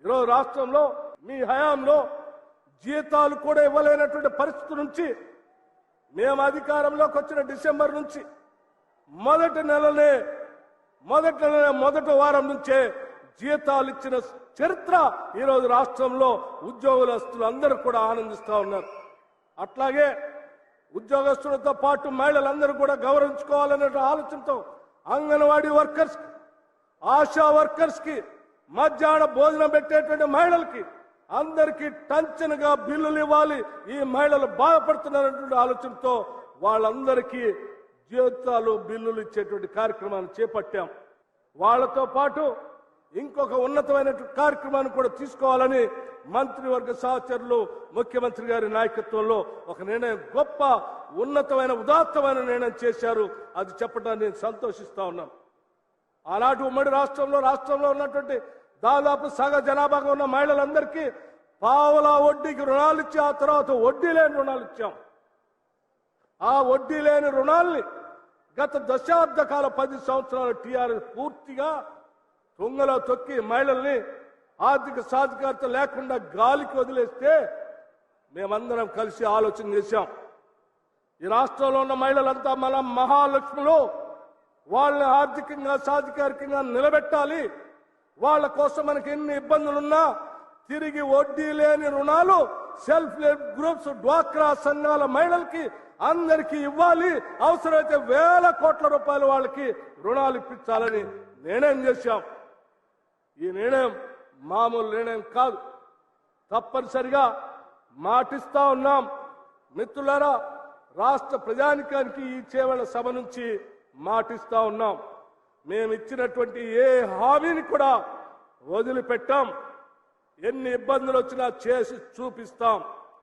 ఈరోజు రాష్ట్రంలో మీ హయాంలో జీతాలు కూడా ఇవ్వలేనటువంటి పరిస్థితి నుంచి మేము అధికారంలోకి వచ్చిన డిసెంబర్ నుంచి మొదటి వారం నుంచే జీతాలు ఇచ్చిన చరిత్ర ఈరోజు రాష్ట్రంలో ఉద్యోగస్తులు అందరూ కూడా ఆనందిస్తూ ఉన్నారు. అట్లాగే ఉద్యోగస్తులతో పాటు మహిళలందరూ కూడా గౌరవించుకోవాలనే ఆలోచనతో అంగన్వాడీ వర్కర్స్, ఆశా వర్కర్స్ కి, మధ్యాహ్న భోజనం పెట్టేటువంటి మహిళలకి అందరికీ టంచన్గా బిల్లులు ఇవ్వాలి, ఈ మహిళలు బాధపడుతున్నారనేటువంటి ఆలోచనతో వాళ్ళందరికీ జీతాలు బిల్లులు ఇచ్చేటువంటి కార్యక్రమాన్ని చేపట్టాం. వాళ్లతో పాటు ఇంకొక ఉన్నతమైన కార్యక్రమాన్ని కూడా తీసుకోవాలని మంత్రివర్గ సహచరులు ముఖ్యమంత్రి గారి నాయకత్వంలో ఒక నిర్ణయం, గొప్ప ఉన్నతమైన ఉదాత్తమైన నిర్ణయం చేశారు. అది చెప్పడానికి నేను సంతోషిస్తా ఉన్నాను. ఆనాటి ఉమ్మడి రాష్ట్రంలో ఉన్నటువంటి దాదాపు సగ జనాభాగా ఉన్న మహిళలందరికీ పావలా వడ్డీకి రుణాలు ఇచ్చి ఆ తర్వాత వడ్డీ లేని రుణాలు ఇచ్చాం. ఆ వడ్డీ లేని రుణాల్ని గత దశాబ్ద కాల 10 సంవత్సరాల టీఆర్ఎస్ పూర్తిగా తుంగలో తొక్కి మహిళల్ని ఆర్థిక సాధికారత లేకుండా గాలికి వదిలేస్తే మేమందరం కలిసి ఆలోచన చేశాం. ఈ రాష్ట్రంలో ఉన్న మహిళలంతా మన మహాలక్ష్ములు, వాళ్ళని ఆర్థికంగా సాధికారికంగా నిలబెట్టాలి. వాళ్ళ కోసం మనకి ఎన్ని ఇబ్బందులున్నా తిరిగి వడ్డీ లేని రుణాలు సెల్ఫ్ హెల్ప్ గ్రూప్స్, డ్వాక్రా సంఘాల మహిళలకి అందరికీ ఇవ్వాలి. అవసరమైతే వేల కోట్ల రూపాయలు వాళ్ళకి రుణాలు ఇప్పించాలని నిర్ణయం చేశాం. ఈ నిర్ణయం మామూలు నిర్ణయం కాదు. తప్పనిసరిగా మాటిస్తా ఉన్నాం. మిత్రులారా, రాష్ట్ర ప్రజానికానికి ఈ చేవల సభ నుంచి మాటిస్తా ఉన్నాం. మేము ఇచ్చినటువంటి ఏ హామీని కూడా వదిలిపెట్టాం. ఎన్ని ఇబ్బందులు వచ్చినా చేసి చూపిస్తాం.